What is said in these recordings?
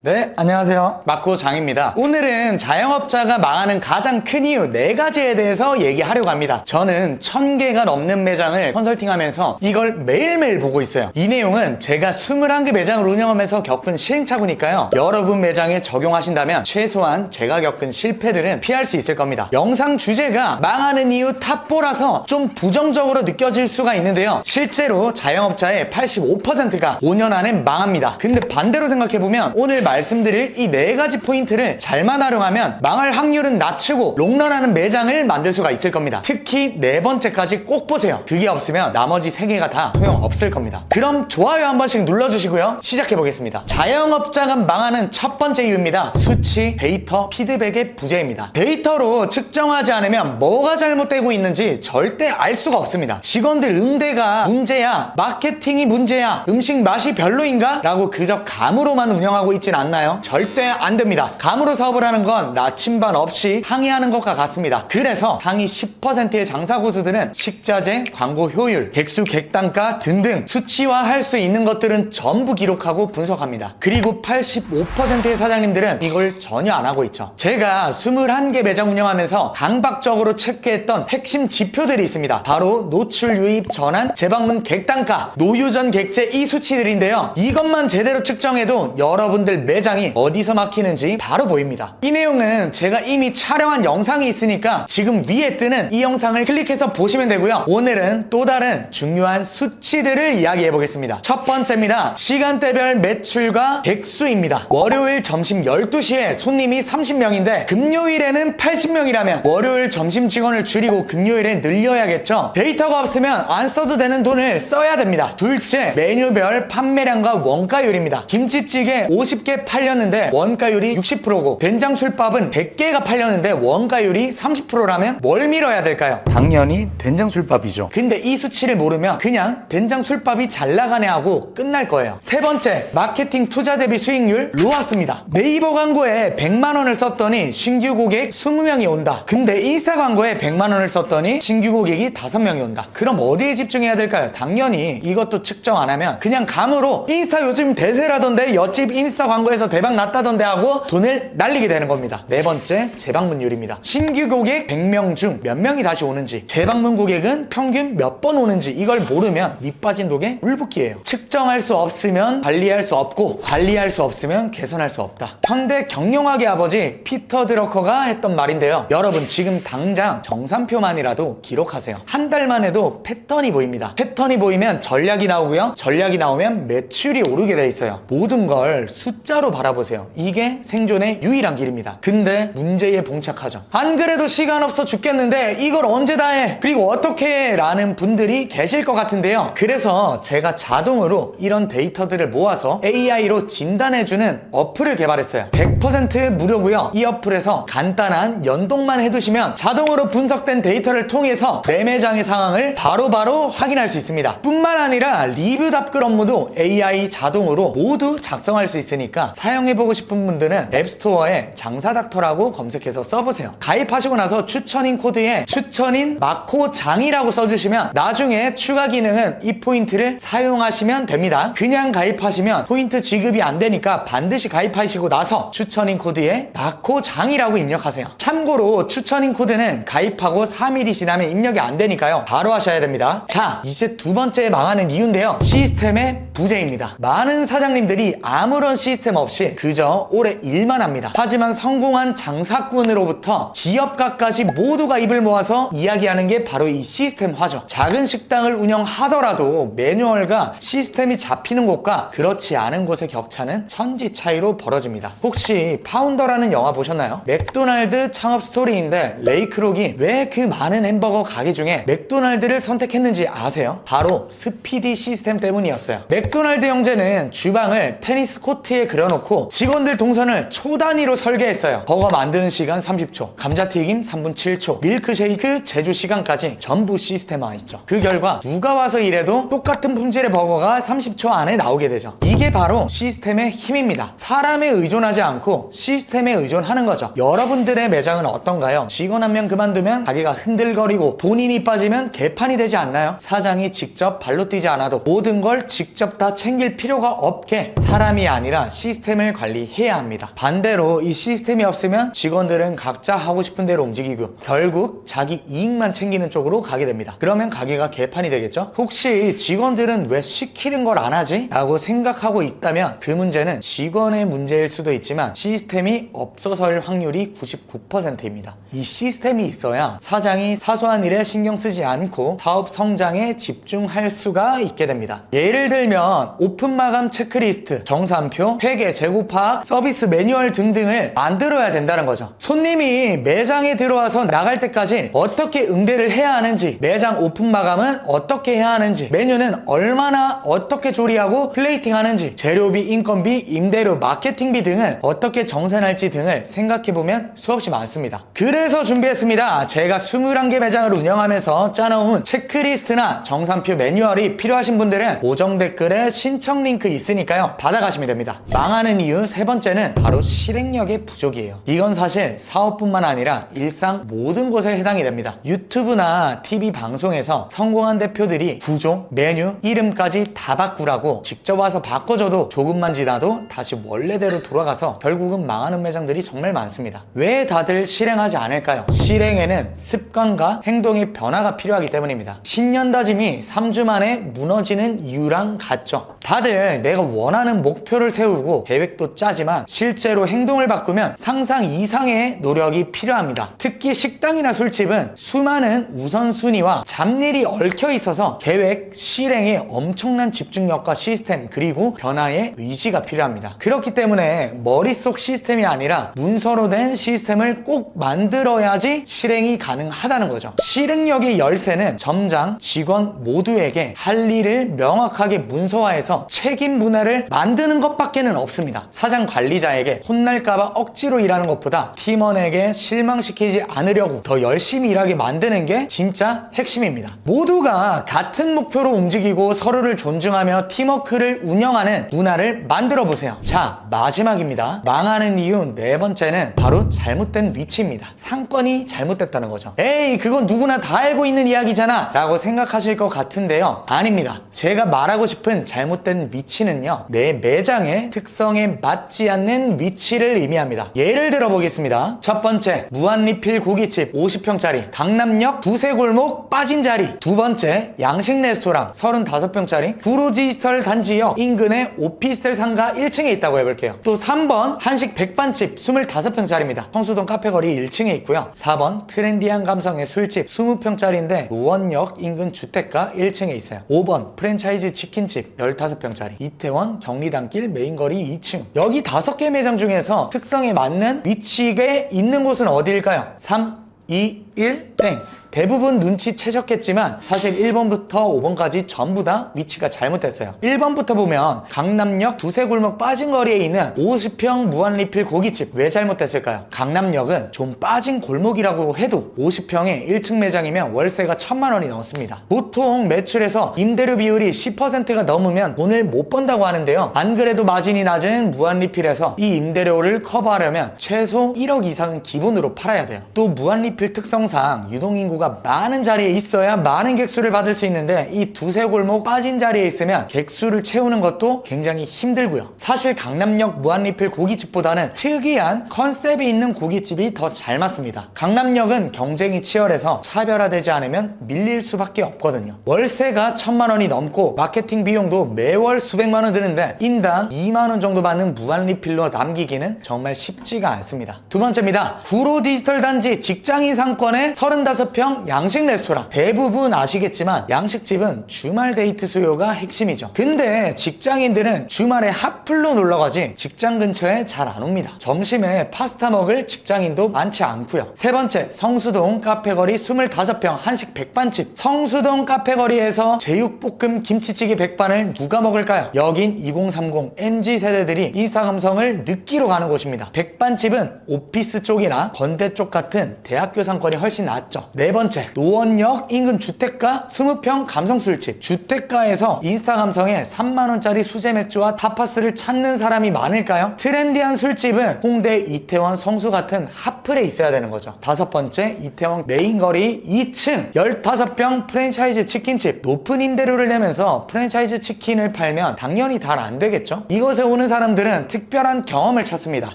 네, 안녕하세요. 마코장입니다. 오늘은 자영업자가 망하는 가장 큰 이유 4가지에 대해서 얘기하려고 합니다. 저는 1000개가 넘는 매장을 컨설팅하면서 이걸 매일매일 보고 있어요. 이 내용은 제가 21개 매장을 운영하면서 겪은 시행착오니까요. 여러분 매장에 적용하신다면 최소한 제가 겪은 실패들은 피할 수 있을 겁니다. 영상 주제가 망하는 이유 탑4라서 좀 부정적으로 느껴질 수가 있는데요. 실제로 자영업자의 85%가 5년 안에 망합니다. 근데 반대로 생각해보면 오늘 말씀드릴 이 4가지 포인트를 잘만 활용하면 망할 확률은 낮추고 롱런하는 매장을 만들 수가 있을 겁니다. 특히 4번째까지 꼭 보세요. 그게 없으면 나머지 3개가 다 소용없을 겁니다. 그럼 좋아요 한 번씩 눌러주시고요. 시작해보겠습니다. 자영업자가 망하는 첫 번째 이유입니다. 수치, 데이터, 피드백의 부재입니다. 데이터로 측정하지 않으면 뭐가 잘못되고 있는지 절대 알 수가 없습니다. 직원들 응대가 문제야, 마케팅이 문제야, 음식 맛이 별로인가? 라고 그저 감으로만 운영하고 있진 않나요? 절대 안 됩니다. 감으로 사업을 하는 건 나침반 없이 항의하는 것과 같습니다. 그래서 상위 10%의 장사 고수들은 식자재, 광고 효율, 객수, 객단가 등등 수치화할 수 있는 것들은 전부 기록하고 분석합니다. 그리고 85%의 사장님들은 이걸 전혀 안 하고 있죠. 제가 21개 매장 운영하면서 강박적으로 체크했던 핵심 지표들이 있습니다. 바로 노출, 유입, 전환, 재방문, 객단가, 노유전, 객재 이 수치들인데요. 이것만 제대로 측정해도 여러분들 매장이 어디서 막히는지 바로 보입니다. 이 내용은 제가 이미 촬영한 영상이 있으니까 지금 위에 뜨는 이 영상을 클릭해서 보시면 되고요. 오늘은 또 다른 중요한 수치들을 이야기해 보겠습니다. 첫 번째입니다. 시간대별 매출과 객수입니다. 월요일 점심 12시에 손님이 30명인데 금요일에는 80명이라면 월요일 점심 직원을 줄이고 금요일에 늘려야겠죠. 데이터가 없으면 안 써도 되는 돈을 써야 됩니다. 둘째, 메뉴별 판매량과 원가율입니다. 김치찌개 50개 팔렸는데 원가율이 60%고 된장술밥은 100개가 팔렸는데 원가율이 30%라면 뭘 밀어야 될까요? 당연히 된장술밥이죠. 근데 이 수치를 모르면 그냥 된장술밥이 잘 나가네 하고 끝날 거예요. 세 번째, 마케팅 투자 대비 수익률 로아스입니다. 네이버 광고에 100만 원을 썼더니 신규 고객 20명이 온다. 근데 인스타 광고에 100만 원을 썼더니 신규 고객이 5명이 온다. 그럼 어디에 집중해야 될까요? 당연히 이것도 측정 안 하면 그냥 감으로 인스타 요즘 대세라던데 옆집 인스타 광고에서 대박 났다던데 하고 돈을 날리게 되는 겁니다. 네 번째, 재방문율입니다. 신규 고객 100명 중 몇 명이 다시 오는지, 재방문 고객은 평균 몇 번 오는지 이걸 모르면 밑 빠진 독에 물 붓기예요. 측정할 수 없으면 관리할 수 없고 관리할 수 없으면 개선할 수 없다. 현대 경영학의 아버지 피터 드러커가 했던 말인데요. 여러분 지금 당장 정산표만이라도 기록하세요. 한 달만 해도 패턴이 보입니다. 패턴이 보이면 전략이 나오고요. 전략이 나오면 매출이 오르게 돼 있어요. 모든 걸 숫자로 바라보세요. 이게 생존의 유일한 길입니다. 근데 문제에 봉착하죠. 안 그래도 시간 없어 죽겠는데 이걸 언제 다 해? 그리고 어떻게 해? 라는 분들이 계실 것 같은데요. 그래서 제가 자동으로 이런 데이터들을 모아서 AI로 진단해주는 어플을 개발했어요. 100% 무료고요. 이 어플에서 간단한 연동만 해두시면 자동으로 분석된 데이터를 통해서 내 매장의 상황을 바로바로 확인할 수 있습니다. 뿐만 아니라 리뷰 답글 업무도 AI 자동으로 모두 작성할 수 있으니까 사용해보고 싶은 분들은 앱스토어에 장사닥터라고 검색해서 써보세요. 가입하시고 나서 추천인 코드에 추천인 마코장이라고 써주시면 나중에 추가 기능은 이 포인트를 사용하시면 됩니다. 그냥 가입하시면 포인트 지급이 안 되니까 반드시 가입하시고 나서 추천인 코드에 마코장이라고 입력하세요. 참고로 추천인 코드는 가입하고 3일이 지나면 입력이 안 되니까요. 바로 하셔야 됩니다. 자, 이제 두 번째 망하는 이유인데요. 시스템의 부재입니다. 많은 사장님들이 아무런 시스템 없이 그저 오래 일만 합니다. 하지만 성공한 장사꾼으로부터 기업가까지 모두가 입을 모아서 이야기하는 게 바로 이 시스템화죠. 작은 식당을 운영하더라도 매뉴얼과 시스템이 잡히는 곳과 그렇지 않은 곳의 격차는 천지 차이로 벌어집니다. 혹시 파운더라는 영화 보셨나요? 맥도날드 창업 스토리인데 레이 크록이 왜 그 많은 햄버거 가게 중에 맥도날드를 선택했는지 아세요? 바로 스피디 시스템 때문이었어요. 맥도날드 형제는 주방을 테니스 코트에 그려놓고 직원들 동선을 초 단위로 설계했어요. 버거 만드는 시간 30초, 감자튀김 3분 7초, 밀크쉐이크 제조 시간까지 전부 시스템화했죠. 그 결과 누가 와서 일해도 똑같은 품질의 버거가 30초 안에 나오게 되죠. 이게 바로 시스템의 힘입니다. 사람에 의존하지 않고 시스템에 의존하는 거죠. 여러분들의 매장은 어떤가요? 직원 한 명 그만두면 가게가 흔들거리고 본인이 빠지면 개판이 되지 않나요? 사장이 직접 발로 뛰지 않아도 모든 걸 직접 다 챙길 필요가 없게 사람이 아니라 시스템 시스템을 관리해야 합니다. 반대로 이 시스템이 없으면 직원들은 각자 하고 싶은 대로 움직이고 결국 자기 이익만 챙기는 쪽으로 가게 됩니다. 그러면 가게가 개판이 되겠죠? 혹시 직원들은 왜 시키는 걸 안 하지? 라고 생각하고 있다면 그 문제는 직원의 문제일 수도 있지만 시스템이 없어서일 확률이 99%입니다. 이 시스템이 있어야 사장이 사소한 일에 신경 쓰지 않고 사업 성장에 집중할 수가 있게 됩니다. 예를 들면 오픈 마감 체크리스트, 정산표, 회계, 재고 파악, 서비스 매뉴얼 등등을 만들어야 된다는 거죠. 손님이 매장에 들어와서 나갈 때까지 어떻게 응대를 해야 하는지, 매장 오픈 마감은 어떻게 해야 하는지, 메뉴는 얼마나 어떻게 조리하고 플레이팅 하는지, 재료비, 인건비, 임대료, 마케팅비 등을 어떻게 정산할지 등을 생각해보면 수없이 많습니다. 그래서 준비했습니다. 제가 21개 매장을 운영하면서 짜놓은 체크리스트나 정산표 매뉴얼이 필요하신 분들은 고정 댓글에 신청 링크 있으니까요. 받아가시면 됩니다. 망하는 이유 세 번째는 바로 실행력의 부족이에요. 이건 사실 사업뿐만 아니라 일상 모든 곳에 해당이 됩니다. 유튜브나 TV 방송에서 성공한 대표들이 구조, 메뉴, 이름까지 다 바꾸라고 직접 와서 바꿔줘도 조금만 지나도 다시 원래대로 돌아가서 결국은 망하는 매장들이 정말 많습니다. 왜 다들 실행하지 않을까요? 실행에는 습관과 행동의 변화가 필요하기 때문입니다. 신년다짐이 3주 만에 무너지는 이유랑 같죠. 다들 내가 원하는 목표를 세우고 계획도 짜지만 실제로 행동을 바꾸면 상상 이상의 노력이 필요합니다. 특히 식당이나 술집은 수많은 우선순위와 잡일이 얽혀 있어서 계획, 실행에 엄청난 집중력과 시스템 그리고 변화의 의지가 필요합니다. 그렇기 때문에 머릿속 시스템이 아니라 문서로 된 시스템을 꼭 만들어야지 실행이 가능하다는 거죠. 실행력의 열쇠는 점장, 직원 모두에게 할 일을 명확하게 문서화해서 책임 문화를 만드는 것밖에는 없습니다. 사장 관리자에게 혼날까봐 억지로 일하는 것보다 팀원에게 실망시키지 않으려고 더 열심히 일하게 만드는 게 진짜 핵심입니다. 모두가 같은 목표로 움직이고 서로를 존중하며 팀워크를 운영하는 문화를 만들어 보세요. 자, 마지막입니다. 망하는 이유 네 번째는 바로 잘못된 위치입니다. 상권이 잘못됐다는 거죠. 에이, 그건 누구나 다 알고 있는 이야기잖아 라고 생각하실 것 같은데요. 아닙니다. 제가 말하고 싶은 잘못된 위치는요, 내 매장의 특성에 맞지 않는 위치를 의미합니다. 예를 들어 보겠습니다. 첫 번째, 무한리필 고깃집 50평짜리 강남역 두세 골목 빠진 자리. 두 번째, 양식 레스토랑 35평짜리 구로디지털 단지역 인근의 오피스텔 상가 1층에 있다고 해볼게요. 또 3번, 한식 백반집 25평짜리입니다. 성수동 카페거리 1층에 있고요. 4번, 트렌디한 감성의 술집 20평짜리인데 노원역 인근 주택가 1층에 있어요. 5번, 프랜차이즈 치킨집 15평짜리 이태원 경리단길 메인거리 2층. 여기 5개 매장 중에서 특성에 맞는 위치에 있는 곳은 어디일까요? 3, 2, 1, 땡. 대부분 눈치채셨겠지만 사실 1번부터 5번까지 전부 다 위치가 잘못됐어요. 1번부터 보면 강남역 두세 골목 빠진 거리에 있는 50평 무한리필 고깃집. 왜 잘못됐을까요? 강남역은 좀 빠진 골목이라고 해도 50평에 1층 매장이면 월세가 1,000만 원이 넘습니다. 보통 매출에서 임대료 비율이 10%가 넘으면 돈을 못 번다고 하는데요. 안 그래도 마진이 낮은 무한리필에서 이 임대료를 커버하려면 최소 1억 이상은 기본으로 팔아야 돼요. 또 무한리필 특성상 유동인구 많은 자리에 있어야 많은 객수를 받을 수 있는데 이 두세 골목 빠진 자리에 있으면 객수를 채우는 것도 굉장히 힘들고요. 사실 강남역 무한리필 고깃집보다는 특이한 컨셉이 있는 고깃집이 더 잘 맞습니다. 강남역은 경쟁이 치열해서 차별화되지 않으면 밀릴 수밖에 없거든요. 월세가 1,000만 원이 넘고 마케팅 비용도 매월 수백만 원 드는데 인당 2만 원 정도 받는 무한리필로 남기기는 정말 쉽지가 않습니다. 두 번째입니다. 구로디지털 단지 직장인 상권의 35평 양식 레스토랑. 대부분 아시겠지만 양식집은 주말 데이트 수요가 핵심이죠. 근데 직장인들은 주말에 핫플로 놀러가지 직장 근처에 잘 안 옵니다. 점심에 파스타 먹을 직장인도 많지 않고요. 세 번째, 성수동 카페거리 25평 한식 백반집. 성수동 카페거리에서 제육볶음 김치찌개 백반을 누가 먹을까요? 여긴 2030 MZ세대들이 인싸 감성을 느끼러 가는 곳입니다. 백반집은 오피스 쪽이나 건대 쪽 같은 대학교 상권이 훨씬 낫죠. 네 번째, 노원역 인근 주택가 20평 감성술집. 주택가에서 인스타 감성에 3만원짜리 수제 맥주와 타파스를 찾는 사람이 많을까요? 트렌디한 술집은 홍대, 이태원, 성수 같은 핫플에 있어야 되는 거죠. 다섯 번째, 이태원 메인거리 2층 15평 프랜차이즈 치킨집. 높은 임대료를 내면서 프랜차이즈 치킨을 팔면 당연히 잘 안 되겠죠? 이곳에 오는 사람들은 특별한 경험을 찾습니다.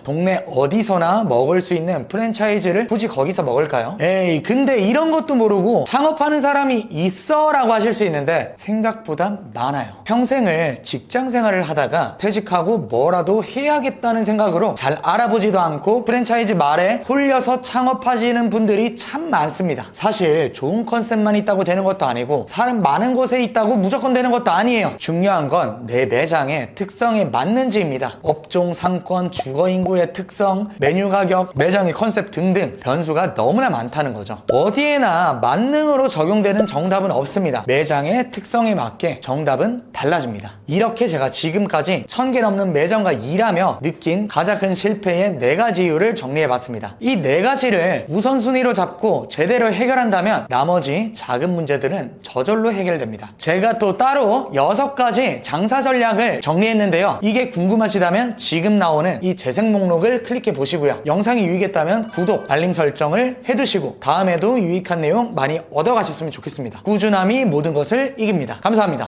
동네 어디서나 먹을 수 있는 프랜차이즈를 굳이 거기서 먹을까요? 에이, 근데 이런 것도 모르고 창업하는 사람이 있어 라고 하실 수 있는데 생각보다 많아요. 평생을 직장 생활을 하다가 퇴직하고 뭐라도 해야겠다는 생각으로 잘 알아보지도 않고 프랜차이즈 말에 홀려서 창업하시는 분들이 참 많습니다. 사실 좋은 컨셉만 있다고 되는 것도 아니고 사람 많은 곳에 있다고 무조건 되는 것도 아니에요. 중요한 건 내 매장의 특성에 맞는지입니다. 업종, 상권, 주거 인구의 특성, 메뉴 가격, 매장의 컨셉 등등 변수가 너무나 많다는 거죠. 어디에나 만능으로 적용되는 정답은 없습니다. 매장의 특성에 맞게 정답은 달라집니다. 이렇게 제가 지금까지 1000개 넘는 매장과 일하며 느낀 가장 큰 실패의 4가지 이유를 정리해봤습니다. 이 4가지를 우선순위로 잡고 제대로 해결한다면 나머지 작은 문제들은 저절로 해결됩니다. 제가 또 따로 6가지 장사 전략을 정리했는데요. 이게 궁금하시다면 지금 나오는 이 재생 목록을 클릭해 보시고요. 영상이 유익했다면 구독, 알림 설정을 해두시고 다음에도 유익한 내용 많이 얻어가셨으면 좋겠습니다. 꾸준함이 모든 것을 이깁니다. 감사합니다.